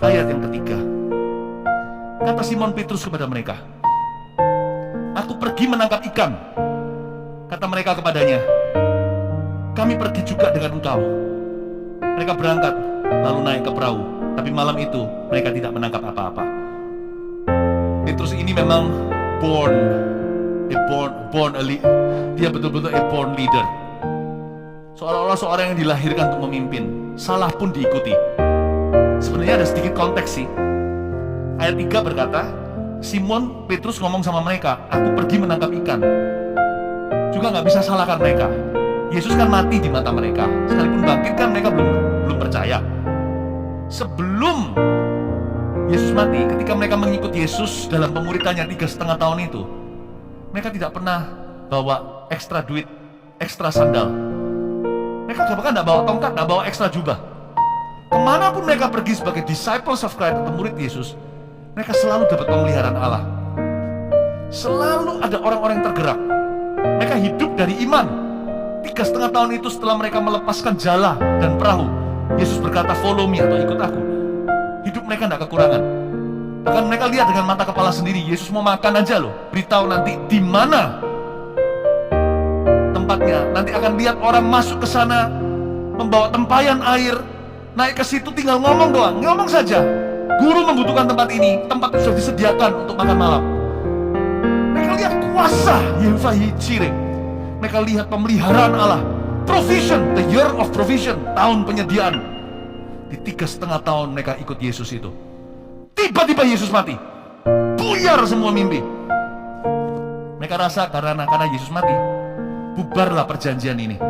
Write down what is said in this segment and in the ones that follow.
Ayat yang ketiga, kata Simon Petrus kepada mereka, "Aku pergi menangkap ikan." Kata mereka kepadanya, "Kami pergi juga dengan engkau." Mereka berangkat, lalu naik ke perahu. Tapi malam itu mereka tidak menangkap apa-apa. Petrus ini memang dia betul-betul a born leader. Seolah-olah seorang yang dilahirkan untuk memimpin. Salah pun diikuti. Sebenarnya ada sedikit konteks sih. Ayat 3 berkata, Simon Petrus ngomong sama mereka, "Aku pergi menangkap ikan." Juga nggak bisa salahkan mereka. Yesus kan mati di mata mereka. Sekalipun bangkit kan mereka belum percaya. Sebelum Yesus mati, ketika mereka mengikut Yesus dalam pemuritannya 3,5 tahun itu, mereka tidak pernah bawa ekstra duit, ekstra sandal. Mereka bahkan tidak bawa tongkat, tidak bawa ekstra jubah. Kemanapun mereka pergi sebagai disciples of Christ atau murid Yesus, mereka selalu dapat pemeliharaan Allah. Selalu ada orang-orang yang tergerak. Mereka hidup dari iman. 3,5 tahun itu setelah mereka melepaskan jala dan perahu, Yesus berkata, "Follow me," atau ikut aku. Hidup mereka tidak kekurangan. Bahkan mereka lihat dengan mata kepala sendiri, Yesus mau makan aja loh. Beritahu nanti di mana tempatnya. Nanti akan lihat orang masuk ke sana, membawa tempayan air, naik ke situ tinggal ngomong doang, ngomong saja. Guru membutuhkan tempat ini, tempat itu sudah disediakan untuk makan malam. Mereka lihat kuasa Yehova Jireh. Mereka lihat pemeliharaan Allah, provision, the year of provision, tahun penyediaan. Di 3,5 tahun mereka ikut Yesus itu, tiba-tiba Yesus mati, buyar semua mimpi. Mereka rasa karena Yesus mati, bubarlah perjanjian ini,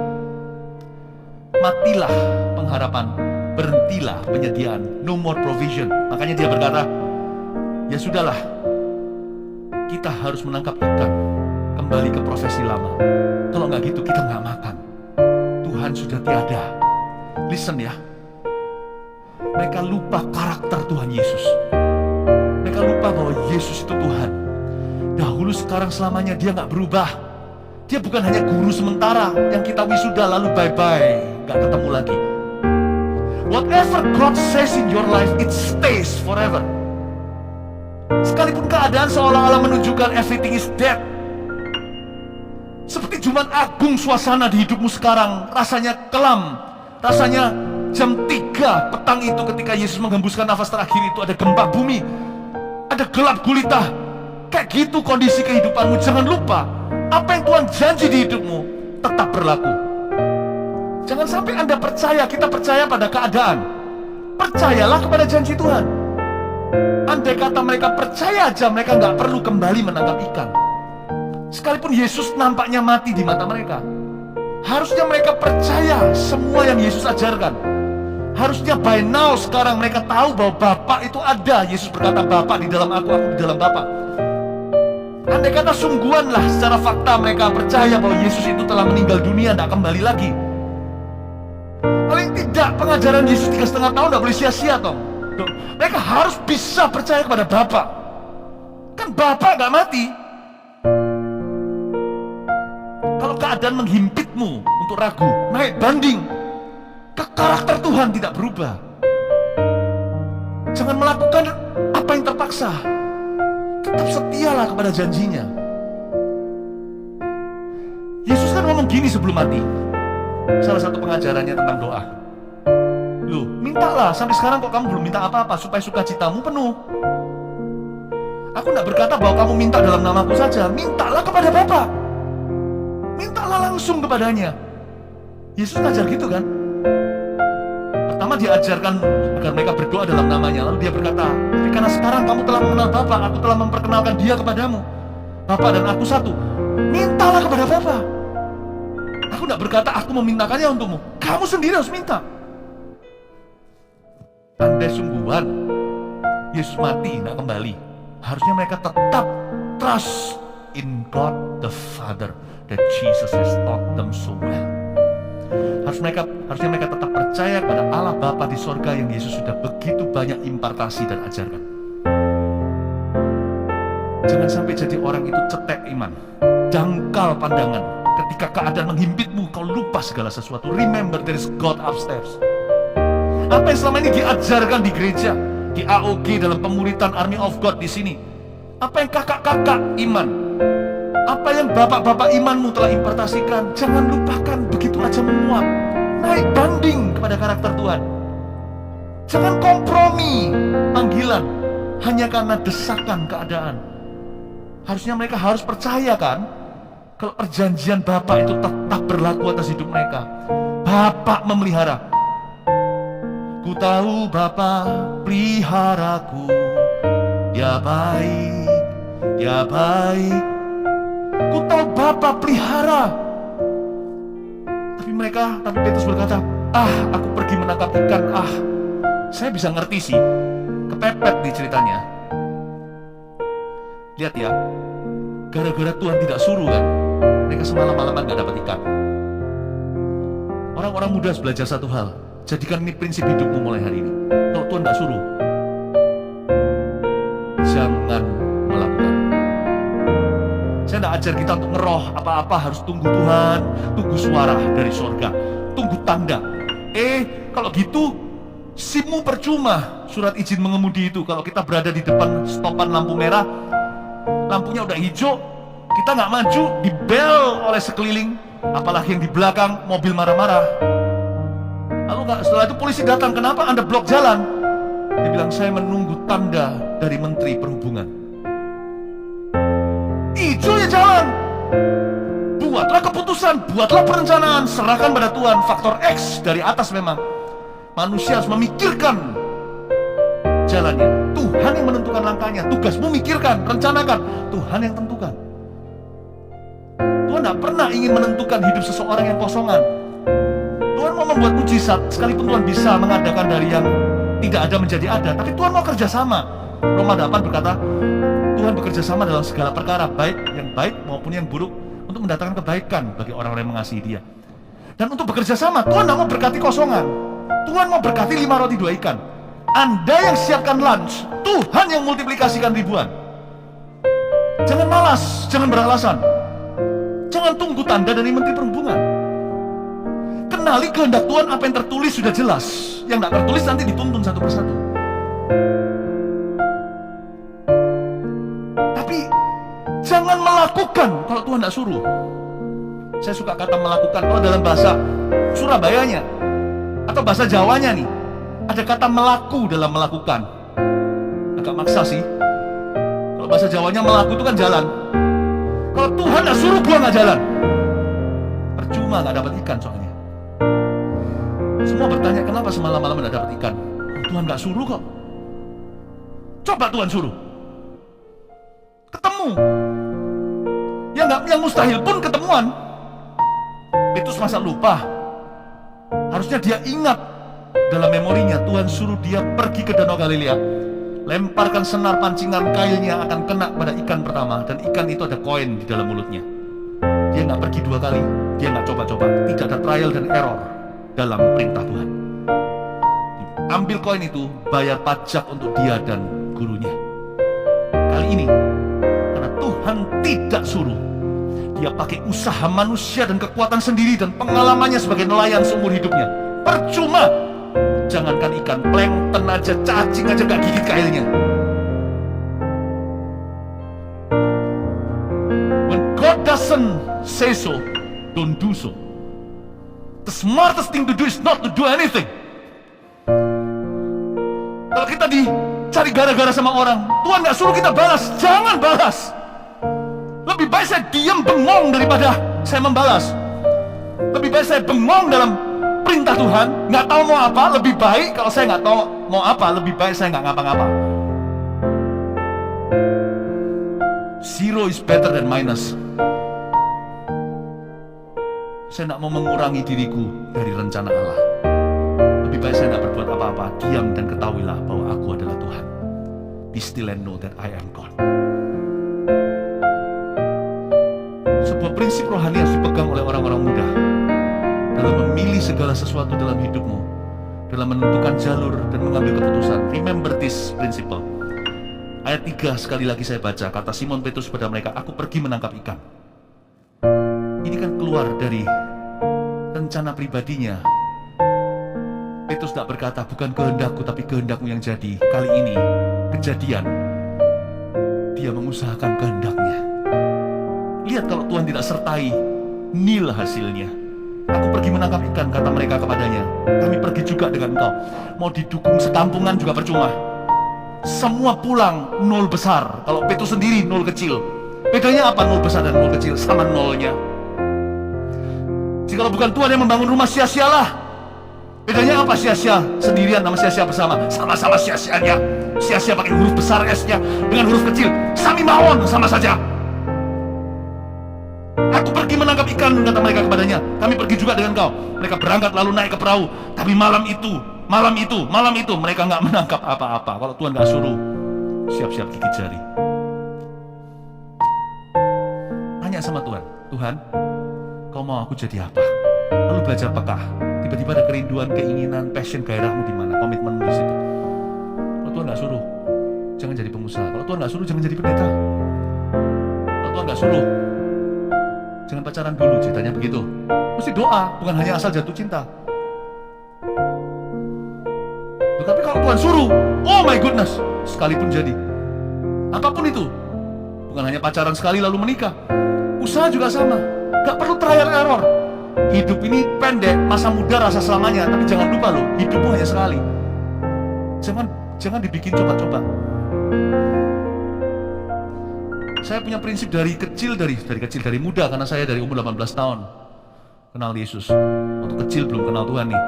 matilah pengharapan, berhentilah penyediaan, no more provision. Makanya dia berkata, "Ya sudahlah, kita harus menangkap ikan, kembali ke profesi lama. Kalau nggak gitu kita nggak makan. Tuhan sudah tiada." Listen ya, mereka lupa karakter Tuhan Yesus. Mereka lupa bahwa Yesus itu Tuhan. Dahulu, sekarang, selamanya. Dia nggak berubah. Dia bukan hanya guru sementara yang kita wisuda lalu bye-bye, nggak ketemu lagi. Whatever God says in your life, it stays forever. Sekalipun keadaan seolah-olah menunjukkan everything is dead. Seperti Jumat Agung suasana di hidupmu sekarang, rasanya kelam, rasanya jam 3 petang itu ketika Yesus menghembuskan nafas terakhir itu, ada gempa bumi, ada gelap gulita. Kayak gitu kondisi kehidupanmu. Jangan lupa, apa yang Tuhan janji di hidupmu tetap berlaku. Jangan sampai Anda percaya, kita percaya pada keadaan. Percayalah kepada janji Tuhan. Andai kata mereka percaya aja, mereka nggak perlu kembali menangkap ikan. Sekalipun Yesus nampaknya mati di mata mereka, harusnya mereka percaya semua yang Yesus ajarkan. Harusnya by now sekarang mereka tahu bahwa Bapa itu ada. Yesus berkata, "Bapa di dalam aku di dalam Bapa." Andai kata sungguhan lah secara fakta mereka percaya bahwa Yesus itu telah meninggal dunia, tidak kembali lagi. Paling tidak pengajaran Yesus 3,5 tahun tidak boleh sia-sia toh. Mereka harus bisa percaya kepada Bapa. Kan Bapa gak mati. Kalau keadaan menghimpitmu untuk ragu, naik banding, karakter Tuhan tidak berubah. Jangan melakukan apa yang terpaksa. Tetap setialah kepada janjinya. Yesus kan ngomong gini sebelum mati. Salah satu pengajarannya tentang doa. Loh, mintalah, sampai sekarang kok kamu belum minta apa-apa supaya sukacitamu penuh. Aku tidak berkata bahwa kamu minta dalam namaku saja. Mintalah kepada Bapa. Mintalah langsung kepadanya. Yesus ngajar gitu kan. Pertama dia ajarkan agar mereka berdoa dalam namanya. Lalu dia berkata, "Tapi karena sekarang kamu telah mengenal Bapa, aku telah memperkenalkan dia kepadamu. Bapa dan aku satu." Mintalah kepada Bapa. Aku tidak berkata aku memintakannya untukmu. Kamu sendiri harus minta. Andai sungguhan Yesus mati tidak kembali, harusnya mereka tetap trust in God the Father, that Jesus has taught them so well. Harusnya mereka tetap percaya kepada Allah Bapa di sorga yang Yesus sudah begitu banyak impartasi dan ajarkan. Jangan sampai jadi orang itu cetek iman, dangkal pandangan. Ketika keadaan menghimpitmu, kau lupa segala sesuatu. Remember, there is God upstairs. Apa yang selama ini diajarkan di gereja, di AOG, dalam pemuritan Army of God di sini. Apa yang kakak-kakak iman, apa yang bapak-bapak imanmu telah impartasikan, jangan lupakan begitu aja menguap. Naik banding kepada karakter Tuhan. Jangan kompromi panggilan hanya karena desakan keadaan. Harusnya mereka harus percaya kan, kalau perjanjian Bapak itu tetap berlaku atas hidup mereka. Bapak memelihara. Ku tahu Bapak peliharaku, Dia baik, Dia baik. Ku tahu Bapak pelihara. Tapi Petrus berkata, aku pergi menangkap ikan. Saya bisa ngerti sih, kepepet di ceritanya. Lihat ya, gara-gara Tuhan tidak suruh kan, mereka semalam-malaman gak dapat ikan. Orang-orang muda harus belajar satu hal, jadikan ini prinsip hidupmu mulai hari ini. Kalau Tuhan gak suruh, jangan melakukan. Saya gak ajar kita untuk ngeroh apa-apa harus tunggu Tuhan, tunggu suara dari surga, tunggu tanda. Kalau gitu SIM-mu percuma, surat izin mengemudi itu. Kalau kita berada di depan stopan lampu merah, lampunya udah hijau, kita nggak maju, dibel oleh sekeliling, apalagi yang di belakang mobil marah-marah. Lalu setelah itu polisi datang, kenapa Anda blok jalan? Dia bilang, saya menunggu tanda dari Menteri Perhubungan. Hijau ya jalan. Buatlah keputusan, buatlah perencanaan, serahkan pada Tuhan. Faktor X dari atas memang. Manusia harus memikirkan jalannya. Tuhan yang menentukan langkahnya. Tugasmu mikirkan, rencanakan. Tuhan yang tentukan. Tuhan tidak pernah ingin menentukan hidup seseorang yang kosongan. Tuhan mau membuat mujizat, sekalipun Tuhan bisa mengadakan dari yang tidak ada menjadi ada. Tapi Tuhan mau kerjasama. Roma 8 berkata, Tuhan bekerja sama dalam segala perkara, baik yang baik maupun yang buruk, untuk mendatangkan kebaikan bagi orang-orang yang mengasihi Dia. Dan untuk bekerja sama, Tuhan tidak mau berkati kosongan. Tuhan mau berkati 5 roti 2 ikan. Anda yang siapkan lunch, Tuhan yang multiplikasikan ribuan. Jangan malas, jangan beralasan. Jangan tunggu tanda dari Menteri Perhubungan. Kenali kehendak Tuhan, apa yang tertulis sudah jelas. Yang tidak tertulis nanti dituntun satu persatu. Tapi jangan melakukan kalau Tuhan tidak suruh. Saya suka kata melakukan. Kalau dalam bahasa Surabayanya atau bahasa Jawanya nih, ada kata melaku dalam melakukan. Agak maksa sih. Kalau bahasa Jawanya melaku itu kan jalan. Kalau Tuhan gak suruh, gua gak jalan. Percuma gak dapat ikan soalnya. Semua bertanya, kenapa semalam-malam gak dapat ikan? Tuhan gak suruh kok. Coba Tuhan suruh, ketemu. Yang mustahil pun ketemuan. Petrus masa lupa? Harusnya dia ingat dalam memorinya. Tuhan suruh dia pergi ke Danau Galilea, lemparkan senar pancingan kailnya akan kena pada ikan pertama, dan ikan itu ada koin di dalam mulutnya. Dia nggak pergi 2 kali, dia nggak coba-coba. Tidak ada trial dan error dalam perintah Tuhan. Ambil koin itu, bayar pajak untuk dia dan gurunya. Kali ini karena Tuhan tidak suruh, dia pakai usaha manusia dan kekuatan sendiri dan pengalamannya sebagai nelayan seumur hidupnya. Percuma. Jangankan ikan, plankton aja, cacing aja gak gigit kailnya. When God doesn't say so, don't do so. The smartest thing to do is not to do anything. Kalau kita dicari gara-gara sama orang, Tuhan gak suruh kita balas, jangan balas. Lebih baik saya diam bengong daripada saya membalas. Lebih baik saya bengong dalam perintah Tuhan, nggak tahu mau apa. Lebih baik kalau saya nggak tahu mau apa, lebih baik saya nggak ngapa-ngapa. Zero is better than minus. Saya nggak mau mengurangi diriku dari rencana Allah. Lebih baik saya nggak berbuat apa-apa, diam dan ketahuilah bahwa aku adalah Tuhan. Be still and know that I am God. Sebuah prinsip rohani harus dipegang oleh orang-orang muda dalam memilih segala sesuatu dalam hidupmu, dalam menentukan jalur dan mengambil keputusan. Remember this principle. Ayat 3 sekali lagi saya baca. Kata Simon Petrus kepada mereka, aku pergi menangkap ikan. Ini kan keluar dari rencana pribadinya. Petrus Yesus tidak berkata, bukan kehendakku tapi kehendakmu yang jadi. Kali ini, kejadian, dia mengusahakan kehendaknya. Lihat kalau Tuhan tidak sertai, nil hasilnya. Aku pergi menangkap ikan, kata mereka kepadanya. Kami pergi juga dengan engkau. Mau didukung sekampungan juga percuma. Semua pulang, nol besar. Kalau Petrus sendiri, nol kecil. Bedanya apa nol besar dan nol kecil? Sama nolnya. Jikalau bukan Tuhan yang membangun rumah, sia-sialah. Bedanya apa sia-sia sendirian sama sia-sia bersama? Sama-sama sia-sianya. Sia-sia pakai huruf besar S-nya dengan huruf kecil. Sami mawon, sama saja. Aku pergi menangkap ikan, kata mereka kepadanya. Kami pergi juga dengan kau. Mereka berangkat lalu naik ke perahu. Tapi malam itu mereka nggak menangkap apa-apa. Kalau Tuhan nggak suruh, siap-siap gigit jari. Tanya sama Tuhan, Tuhan, kau mau aku jadi apa? Lalu belajar peka. Tiba-tiba ada kerinduan, keinginan, passion, gairahmu di mana? Komitmenmu di situ. Kalau Tuhan nggak suruh, jangan jadi pengusaha. Kalau Tuhan nggak suruh, jangan jadi pendeta. Kalau Tuhan nggak suruh, jangan pacaran dulu, ceritanya begitu. Mesti doa, bukan hanya asal jatuh cinta. Tapi kalau Tuhan suruh, oh my goodness, sekalipun jadi. Apapun itu, bukan hanya pacaran sekali lalu menikah. Usaha juga sama, gak perlu trial error. Hidup ini pendek, masa muda rasa selamanya. Tapi jangan lupa loh, hidupmu hanya sekali. Jangan dibikin coba-coba. Saya punya prinsip dari muda, karena saya dari umur 18 tahun kenal Yesus. Waktu kecil belum kenal Tuhan nih.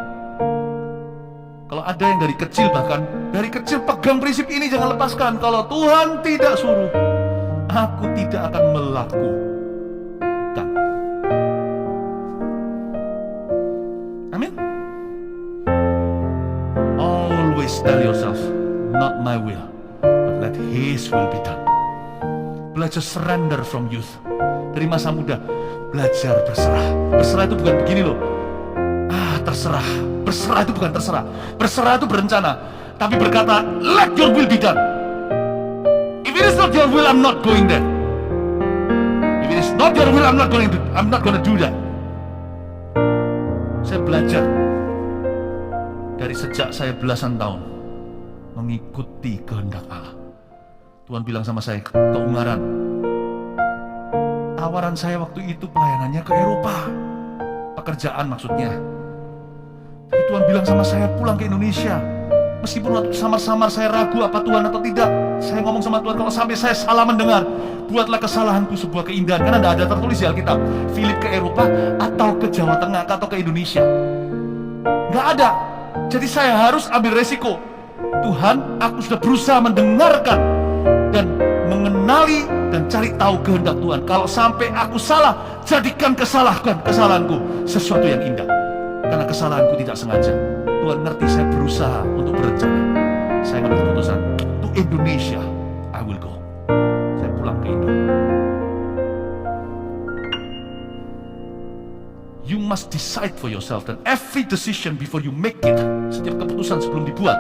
Kalau ada yang dari kecil, bahkan dari kecil pegang prinsip ini, jangan lepaskan. Kalau Tuhan tidak suruh, aku tidak akan melakukan. Amin. Always tell yourself, not my will, but let His will be done. Belajar surrender from youth. Dari masa muda, belajar berserah. Berserah itu bukan begini loh, terserah. Berserah itu bukan terserah. Berserah itu berencana, tapi berkata, let your will be done. If it is not your will, I'm not going there. If it is not your will, I'm not going to do that. Saya belajar dari sejak saya belasan tahun mengikuti kehendak Allah. Tuhan bilang sama saya ke Ungaran. Tawaran saya waktu itu pelayanannya ke Eropa, pekerjaan maksudnya. Tapi Tuhan bilang sama saya pulang ke Indonesia. Meskipun waktu samar-samar saya ragu apa Tuhan atau tidak, saya ngomong sama Tuhan, kalau sampai saya salah mendengar, buatlah kesalahanku sebuah keindahan. Karena tidak ada tertulis di Alkitab Philip ke Eropa atau ke Jawa Tengah atau ke Indonesia. Nggak ada. Jadi saya harus ambil resiko. Tuhan, aku sudah berusaha mendengarkan dan mengenali dan cari tahu kehendak Tuhan. Kalau sampai aku salah, jadikan kesalahanku sesuatu yang indah. Karena kesalahanku tidak sengaja. Tuhan ngerti saya berusaha untuk berencana. Saya ngambil keputusan, to Indonesia I will go. Saya pulang ke Indo. You must decide for yourself, dan every decision before you make it, setiap keputusan sebelum dibuat,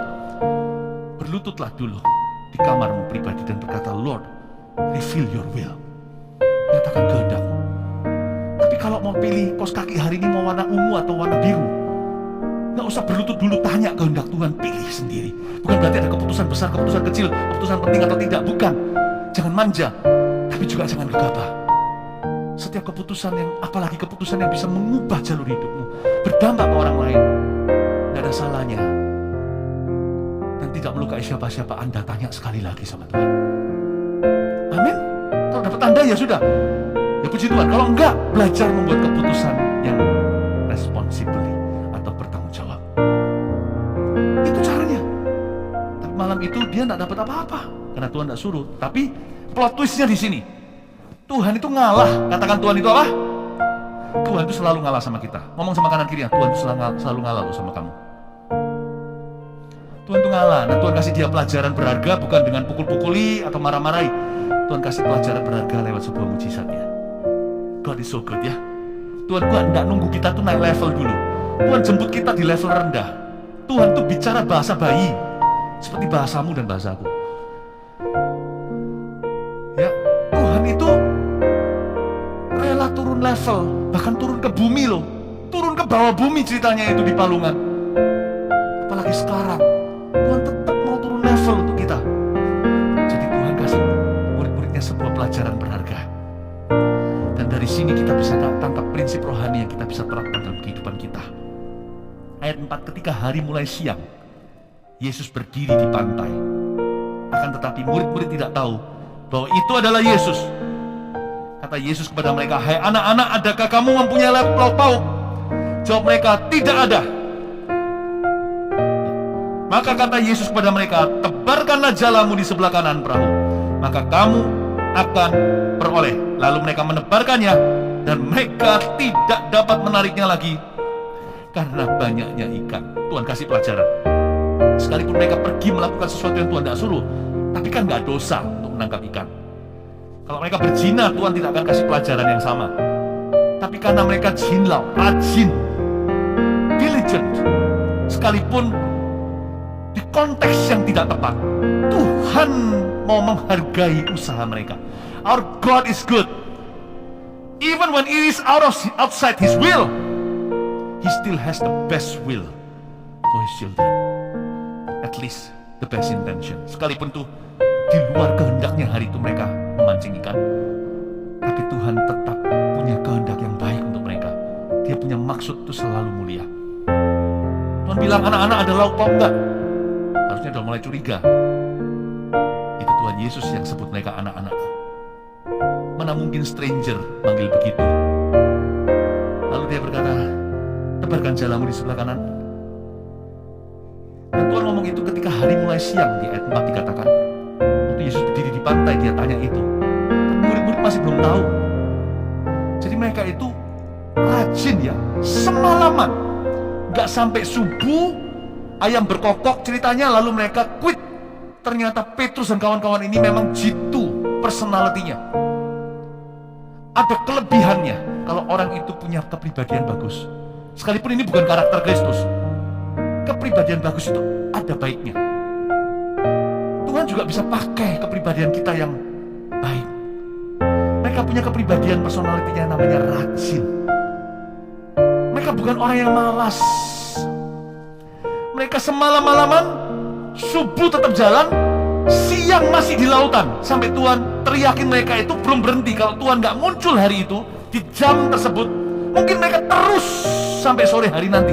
berlututlah dulu di kamarmu pribadi dan berkata, Lord, reveal your will. Nyatakan kehendakmu. Tapi kalau mau pilih kaos kaki hari ini mau warna ungu atau warna biru, nggak usah berlutut dulu, tanya kehendak Tuhan, pilih sendiri. Bukan berarti ada keputusan besar, keputusan kecil, keputusan penting atau tidak, bukan. Jangan manja, tapi juga jangan gegabah. Setiap keputusan apalagi keputusan yang bisa mengubah jalur hidupmu, berdampak ke orang lain, nggak ada salahnya. Dan tidak melukai siapa-siapa, Anda tanya sekali lagi sama Tuhan. Amin. Kalau dapat tanda ya sudah, ya puji Tuhan. Kalau enggak, belajar membuat keputusan yang responsibly atau bertanggung jawab. Itu caranya. Tapi malam itu dia tidak dapat apa-apa karena Tuhan tidak suruh. Tapi plot twistnya di sini, Tuhan itu ngalah. Katakan Tuhan itu apa? Tuhan itu selalu ngalah sama kita. Ngomong sama kanan kiri, Tuhan itu selalu ngalah loh sama kamu. Tuhan itu ngalah. Nah, Tuhan kasih dia pelajaran berharga bukan dengan pukul-pukuli atau marah-marahi. Tuhan kasih pelajaran berharga lewat sebuah mujizatnya. God is so good ya. Tuhan tidak nunggu kita tuh naik level dulu. Tuhan jemput kita di level rendah. Tuhan tuh bicara bahasa bayi, seperti bahasamu dan bahasaku. Ya, Tuhan itu rela turun level, bahkan turun ke bumi loh. Turun ke bawah bumi ceritanya itu di Palungan. apalagi sekarang. Tuhan tetap mau turun level untuk kita. Jadi Tuhan kasih murid-muridnya sebuah pelajaran berharga. Dan dari sini kita bisa tangkap prinsip rohani yang kita bisa terapkan dalam kehidupan kita. Ayat 4, ketika hari mulai siang, Yesus berdiri di pantai. Akan tetapi murid-murid tidak tahu bahwa itu adalah Yesus. Kata Yesus kepada mereka, "Hai anak-anak, adakah kamu mempunyai lauk pauk?" Jawab mereka, "Tidak ada." Maka kata Yesus kepada mereka, "Tebarkanlah jalamu di sebelah kanan perahu, maka kamu akan peroleh." Lalu mereka menebarkannya, dan mereka tidak dapat menariknya lagi karena banyaknya ikan. Tuhan kasih pelajaran. Sekalipun mereka pergi melakukan sesuatu yang Tuhan tidak suruh, tapi kan gak dosa untuk menangkap ikan. Kalau mereka berzina, Tuhan tidak akan kasih pelajaran yang sama. Tapi karena mereka jinlau, rajin, diligent, sekalipun di konteks yang tidak tepat, Tuhan mau menghargai usaha mereka. Our God is good. Even when it is outside His will, He still has the best will for His children. At least the best intention. Sekalipun tuh di luar kehendaknya hari itu mereka memancing ikan, tapi Tuhan tetap punya kehendak yang baik untuk mereka. Dia punya maksud itu selalu mulia. Tuhan bilang, "Anak-anak, ada lauk pauk enggak?" Harusnya udah mulai curiga. Itu Tuhan Yesus yang sebut mereka anak-anak. Mana mungkin stranger manggil begitu. Lalu dia berkata, "Tebarkan jalamu di sebelah kanan." Dan Tuhan ngomong itu ketika hari mulai siang. Di ayat 4 dikatakan, waktu Yesus berdiri di pantai, dia tanya itu. Tapi murid-murid masih belum tahu. Jadi mereka itu rajin ya, semalaman, gak sampai subuh, ayam berkokok ceritanya, lalu mereka quit. Ternyata Petrus dan kawan-kawan ini memang jitu personality-nya. Ada kelebihannya kalau orang itu punya kepribadian bagus. Sekalipun ini bukan karakter Kristus, kepribadian bagus itu ada baiknya. Tuhan juga bisa pakai kepribadian kita yang baik. Mereka punya kepribadian personality-nya namanya rajin. Mereka bukan orang yang malas. Mereka semalam-malaman, subuh tetap jalan, siang masih di lautan. Sampai Tuhan teriakin mereka itu belum berhenti. Kalau Tuhan gak muncul hari itu, di jam tersebut, mungkin mereka terus sampai sore hari nanti.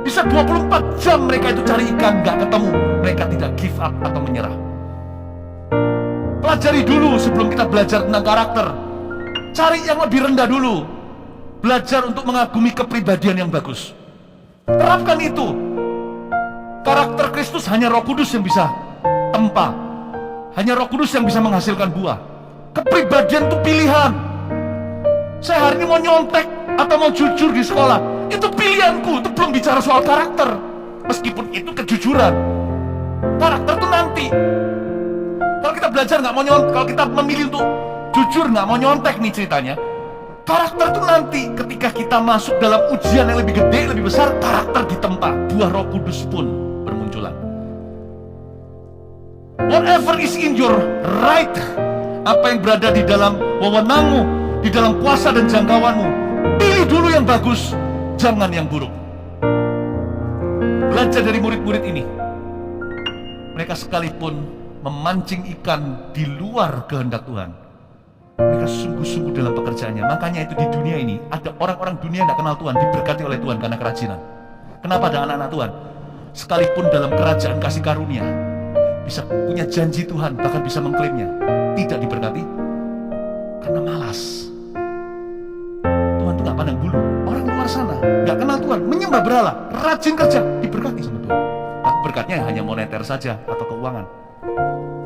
Bisa 24 jam mereka itu cari ikan, gak ketemu. Mereka tidak give up atau menyerah. Pelajari dulu sebelum kita belajar tentang karakter. Cari yang lebih rendah dulu. Belajar untuk mengagumi kepribadian yang bagus. Terapkan itu. Karakter Kristus hanya Roh Kudus yang bisa tempa. Hanya Roh Kudus yang bisa menghasilkan buah. Kepribadian itu pilihan. Saya hari ini mau nyontek atau mau jujur di sekolah, itu pilihanku. Itu belum bicara soal karakter. Meskipun itu kejujuran, karakter itu nanti. Kalau kita belajar nggak mau nyontek, kalau kita memilih untuk jujur nggak mau nyontek nih ceritanya, karakter itu nanti ketika kita masuk dalam ujian yang lebih gede, lebih besar, karakter ditempa. Buah Roh Kudus pun bermunculan. Whatever is in your right, apa yang berada di dalam wewenangmu, di dalam kuasa dan jangkauanmu, pilih dulu yang bagus, jangan yang buruk. Belajar dari murid-murid ini. Mereka sekalipun memancing ikan di luar kehendak Tuhan, mereka sungguh-sungguh dalam pekerjaannya. Makanya itu di dunia ini ada orang-orang dunia yang tidak kenal Tuhan, diberkati oleh Tuhan karena kerajinan. Kenapa ada anak-anak Tuhan? Sekalipun dalam kerajaan kasih karunia, bisa punya janji Tuhan, bahkan bisa mengklaimnya, tidak diberkati karena malas. Tuhan itu gak pandang bulu. Orang luar sana gak kenal Tuhan, menyembah berhala, rajin kerja, diberkati sama Tuhan. Tapi berkatnya hanya moneter saja atau keuangan.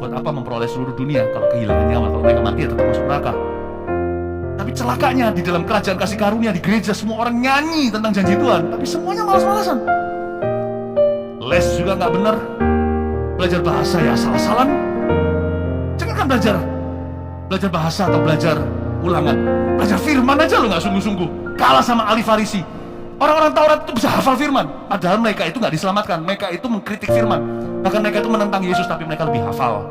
Buat apa memperoleh seluruh dunia kalau kehilangan nyawa? Kalau mereka mati ya tetap masuk neraka. Tapi celakanya di dalam kerajaan kasih karunia, di gereja semua orang nyanyi tentang janji Tuhan, tapi semuanya malas-malasan. Les juga nggak benar, belajar bahasa ya salah-salan. Jangan kan belajar bahasa atau belajar ulangan, belajar firman aja lo nggak sungguh-sungguh, kalah sama ahli Farisi. Orang-orang Taurat itu bisa hafal firman, padahal mereka itu nggak diselamatkan. Mereka itu mengkritik firman, bahkan mereka itu menentang Yesus, tapi mereka lebih hafal.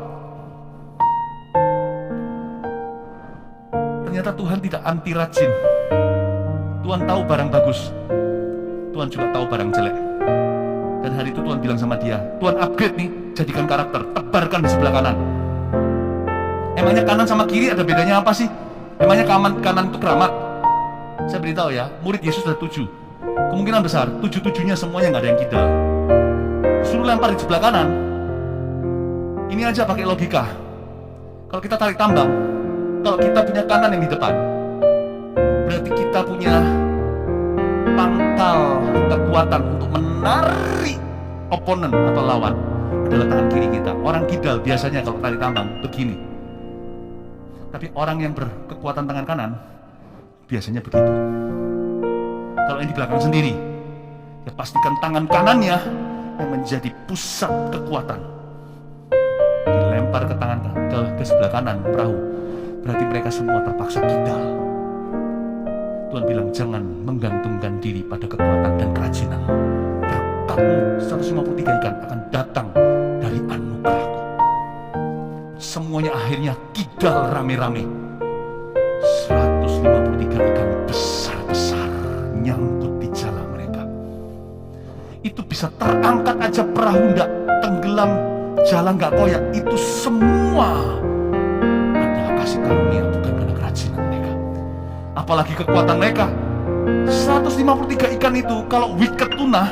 Ternyata Tuhan tidak anti rajin. Tuhan tahu barang bagus, Tuhan juga tahu barang jelek. Dan hari itu Tuhan bilang sama dia, Tuhan upgrade nih, jadikan karakter, tebarkan di sebelah kanan. Emangnya kanan sama kiri ada bedanya apa sih? Emangnya kanan itu keramat? Saya beritahu ya, murid Yesus ada 7. Kemungkinan besar 7-7-nya semuanya nggak ada yang kidal. Suruh lempar di sebelah kanan. Ini aja pakai logika. Kalau kita tarik tambang, kalau kita punya kanan yang di depan, berarti kita punya pangkal kekuatan untuk menarik oponen atau lawan adalah tangan kiri kita. Orang kidal biasanya kalau tarik tambang begini, tapi orang yang berkekuatan tangan kanan biasanya begitu. Kalau yang di belakang sendiri, ya pastikan tangan kanannya yang menjadi pusat kekuatan, dilempar ke tangan ke sebelah kanan perahu, berarti mereka semua terpaksa kidal. Tuhan bilang jangan menggantungkan diri pada kekuatan dan kerajinan. Berkatmu 153 ikan akan datang dari anugerahku. Semuanya akhirnya kidal rame-rame. 153 ikan besar-besar nyangkut di jala mereka. Itu bisa terangkat aja perahu ndak tenggelam, jalan nggak koyak. Itu semua adalah kasih karunia, bukan karena kerajinan mereka. Apalagi kekuatan mereka. 153 ikan itu kalau wicked tuna,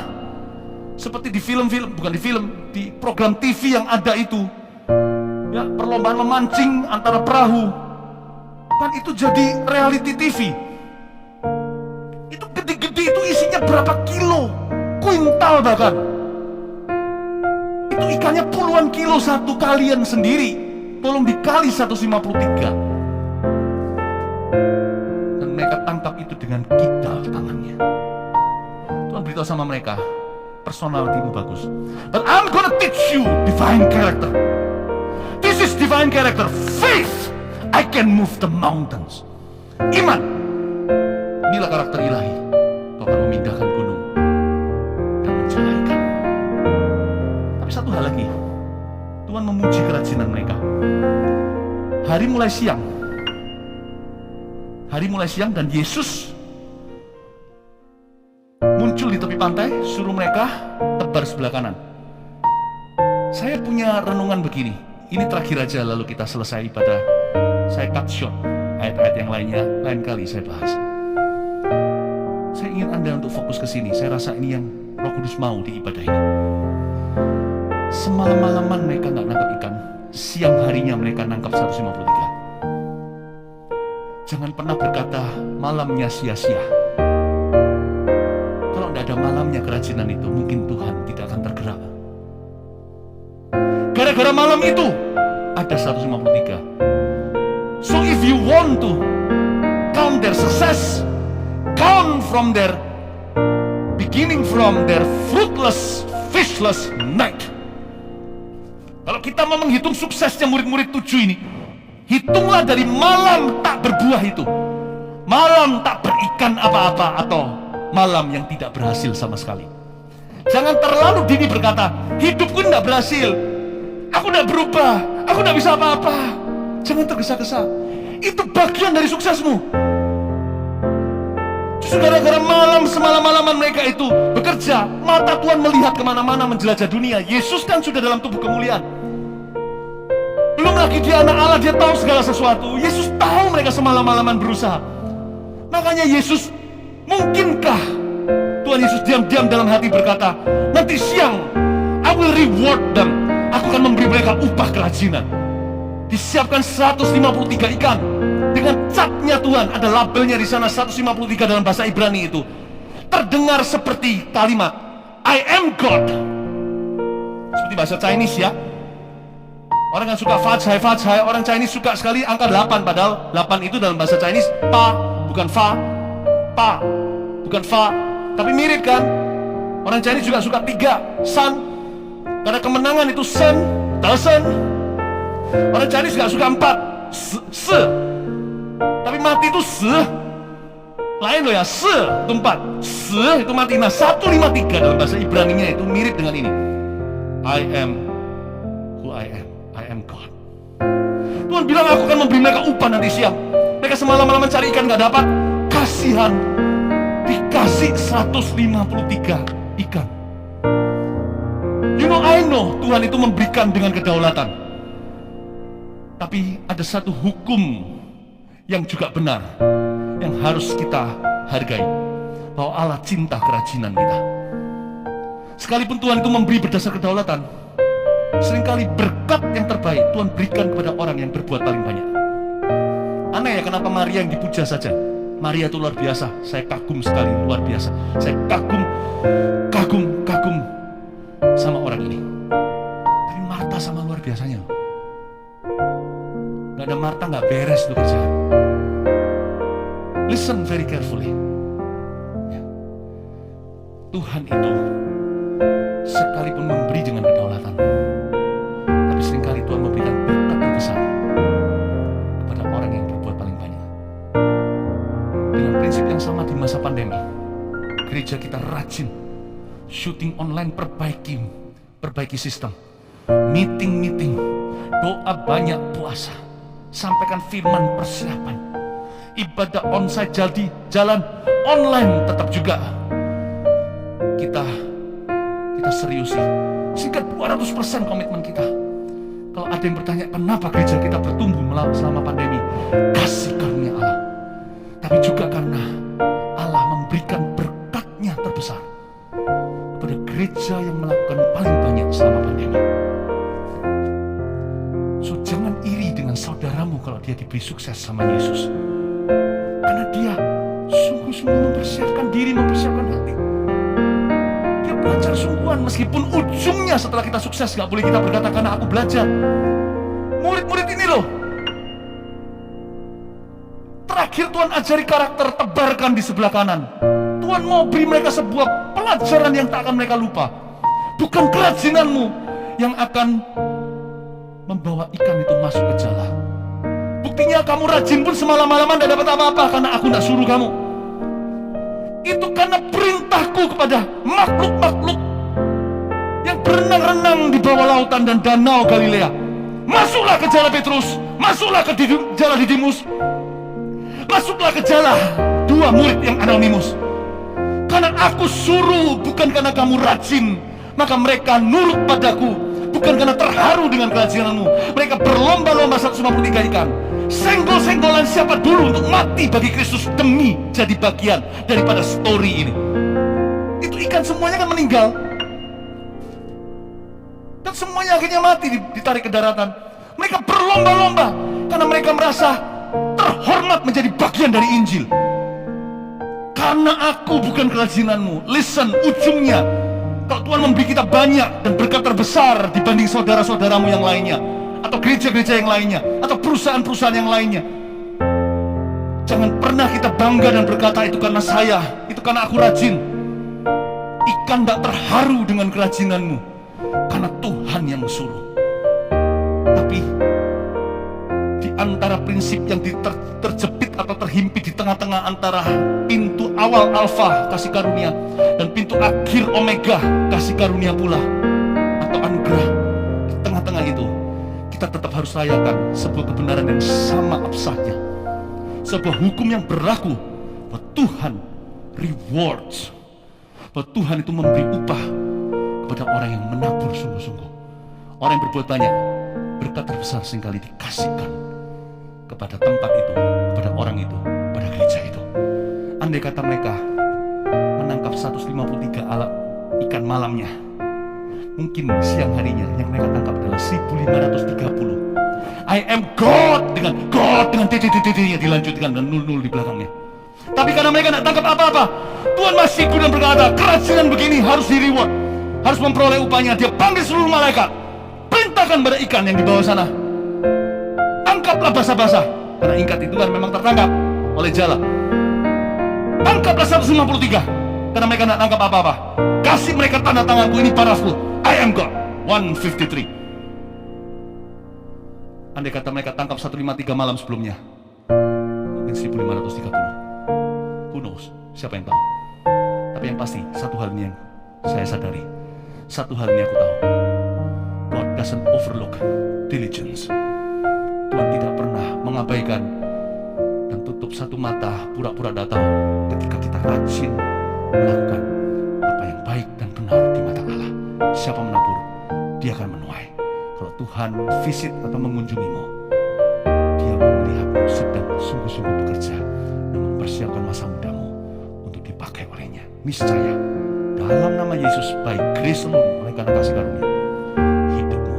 seperti di film-film, bukan di film, di program TV yang ada itu, ya, perlombaan memancing antara perahu, kan itu jadi reality TV. Itu gede-gede, itu isinya berapa kilo, kuintal bahkan. Itu ikannya puluhan kilo satu, kalian sendiri tolong dikali 153. Dan mereka tangkap itu dengan kidal tangannya. Tuhan beritahu sama mereka, personalitimu bagus, but I'm gonna teach you divine character. This is divine character. Faith, I can move the mountains. Iman, inilah karakter ilahi. Kau akan memindahkan gunung dan menjala ikan. Tapi satu hal lagi, Tuhan memuji kerajinan mereka. Hari mulai siang. Hari mulai siang dan Yesus muncul di tepi pantai, suruh mereka tebar sebelah kanan. Saya punya renungan begini. Ini terakhir aja, lalu kita selesai ibadah. Saya cut short. Ayat-ayat yang lainnya lain kali saya bahas. Saya ingin Anda untuk fokus ke sini. Saya rasa ini yang Roh Kudus mau di ibadah ini. Semalam-malaman mereka nggak nangkap ikan, siang harinya mereka nangkap 153. Jangan pernah berkata malamnya sia-sia. Kalau tidak ada malamnya kerajinan itu, mungkin Tuhan tidak akan tergerak. Gara-gara malam itu ada 153. So if you want to count their success, count from their beginning from their fruitless, fishless night. Kalau kita mau menghitung suksesnya murid-murid 7 ini, hitunglah dari malam tak berbuah itu, malam tak berikan apa-apa, atau malam yang tidak berhasil sama sekali. Jangan terlalu dini berkata, hidupku tidak berhasil, aku tidak berubah, aku tidak bisa apa-apa. Jangan tergesa-gesa. Itu bagian dari suksesmu. Justru gara-gara malam semalam-malaman mereka itu bekerja, mata Tuhan melihat kemana-mana menjelajah dunia. Yesus kan sudah dalam tubuh kemuliaan. Belum lagi dia anak Allah, dia tahu segala sesuatu. Yesus tahu mereka semalam-malaman berusaha. Makanya Yesus, mungkinkah Tuhan Yesus diam-diam dalam hati berkata, nanti siang I will reward them. Aku akan memberi mereka upah kerajinan. Disiapkan 153 ikan dengan catnya Tuhan, ada labelnya di sana 153 dalam bahasa Ibrani itu. Terdengar seperti kalimat I am God. Seperti bahasa Chinese ya. Orang yang suka Fajai, orang Chinese suka sekali angka 8, padahal 8 itu dalam bahasa Chinese pa, bukan fa. Pa, bukan fa, tapi mirip kan. Orang Chinese juga suka 3, san. Karena kemenangan itu sen, dasen. Orang Chinese gak suka 4, se. Tapi mati itu se. Lain loh ya, se itu 4, se itu mati. Nah 153 dalam bahasa Ibraninya itu mirip dengan ini. I am who I am. I am God. Tuhan bilang aku akan memberi mereka upah nanti siang. Mereka semalam-malaman cari ikan gak dapat. Kasihan, dikasih 153 ikan. kuno Tuhan itu memberikan dengan kedaulatan. Tapi ada satu hukum yang juga benar, yang harus kita hargai, bahwa Allah cinta kerajinan kita. Sekalipun Tuhan itu memberi berdasar kedaulatan, seringkali berkat yang terbaik Tuhan berikan kepada orang yang berbuat paling banyak. Aneh ya, kenapa Maria yang dipuja saja? Maria itu luar biasa, saya kagum sekali, luar biasa. Saya kagum sama orang ini. Tapi Marta sama luar biasanya. Gak ada Marta gak beres tuh kerja. Listen very carefully. Ya. Tuhan itu sekalipun memberi dengan kedaulatan, tapi seringkali Tuhan memberikan berkat terbesar kepada orang yang berbuat paling banyak. Dengan prinsip yang sama di masa pandemi, gereja kita rajin syuting online, perbaiki sistem, meeting, doa banyak, puasa, sampaikan firman, persiapan, ibadah onsite jadi jalan online tetap juga kita seriusi, sehingga 200% komitmen kita. Kalau ada yang bertanya kenapa gereja kita bertumbuh selama pandemi, kasih karunia Allah, tapi juga karena Allah memberikan berkatnya terbesar kepada gereja yang melakukan paling banyak selama pandemi. So jangan iri dengan saudaramu kalau dia diberi sukses sama Yesus, karena dia sungguh-sungguh mempersiapkan diri, mempersiapkan hati. Dia belajar sungguhan, meskipun ujungnya setelah kita sukses gak boleh kita berkata karena aku belajar. Murid-murid ini loh, terakhir Tuhan ajari karakter, tebarkan di sebelah kanan. Tuhan mau beri mereka sebuah pelajaran yang tak akan mereka lupa. Bukan kerajinanmu yang akan membawa ikan itu masuk ke jala. Buktinya kamu rajin pun semalam-malaman tidak dapat apa-apa karena aku tidak suruh kamu. Itu karena perintahku kepada makhluk-makhluk yang berenang-renang di bawah lautan dan danau Galilea. Masuklah ke jala Petrus, masuklah ke jala Didimus, masuklah ke jala dua murid yang anonimus. Karena aku suruh, bukan karena kamu rajin, maka mereka nurut padaku. Bukan karena terharu dengan kerajinanmu, mereka berlomba-lomba 153 ikan. Senggol-senggolan siapa dulu untuk mati bagi Kristus demi jadi bagian daripada story ini. Itu ikan semuanya kan meninggal, dan semuanya akhirnya mati, ditarik ke daratan. Mereka berlomba-lomba karena mereka merasa terhormat menjadi bagian dari Injil. Karena aku bukan kerajinanmu. Listen, ujungnya kalau Tuhan memberi kita banyak dan berkat terbesar dibanding saudara-saudaramu yang lainnya, atau gereja-gereja yang lainnya, atau perusahaan-perusahaan yang lainnya, jangan pernah kita bangga dan berkata itu karena saya, itu karena aku rajin. Ikan tak terharu dengan kerajinanmu karena Tuhan yang suruh. Tapi di antara prinsip yang terjepit atau terhimpit di tengah-tengah antara pintu awal alfa kasih karunia dan pintu akhir omega kasih karunia pula atau anugerah, di tengah-tengah itu kita tetap harus rayakan sebuah kebenaran yang sama absahnya, sebuah hukum yang berlaku bahwa Tuhan rewards, bahwa Tuhan itu memberi upah kepada orang yang menabur sungguh-sungguh. Orang yang berbuat banyak, berkat terbesar seringkali dikasihkan kepada tempat itu, kepada orang itu, pada gereja itu. Andai kata mereka menangkap 153 alat ikan malamnya, mungkin siang harinya yang mereka tangkap adalah 1530. I am God dengan titik-titiknya dilanjutkan dan nul-nul di belakangnya. Tapi karena mereka tidak tangkap apa-apa, Tuhan masih kemudian berkata, kerajinan begini harus di reward, harus memperoleh upahnya. Dia panggil seluruh malaikat, perintahkan pada ikan yang di bawah sana, tangkaplah basah-basah, karena ikat itu kan memang tertangkap oleh jala. Tangkaplah 153, karena mereka tidak tangkap apa-apa. Kasih mereka tanda tanganku, ini parafku, I am God. 153. Andai kata mereka tangkap 153 malam sebelumnya, mungkin 1530. Who knows? Siapa yang tahu? Tapi yang pasti, satu hal ini yang saya sadari, satu hal ini aku tahu, God doesn't overlook diligence. Tuhan tidak pernah mengabaikan dan tutup satu mata, pura-pura tak tahu ketika kita rajin melakukan apa yang baik dan benar di mata Allah. Siapa menabur, dia akan menuai. Kalau Tuhan visit atau mengunjungimu, dia mau melihatmu sedang sungguh-sungguh bekerja dan mempersiapkan masa mudamu untuk dipakai olehnya. Niscaya dalam nama Yesus, by grace alone, oleh karena kasih karunia, hidupmu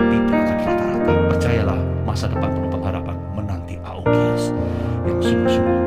tidak akan rata-rata. Percayalah, masa depan penuh pengharapan menanti Aegeas yang sungguh-sungguh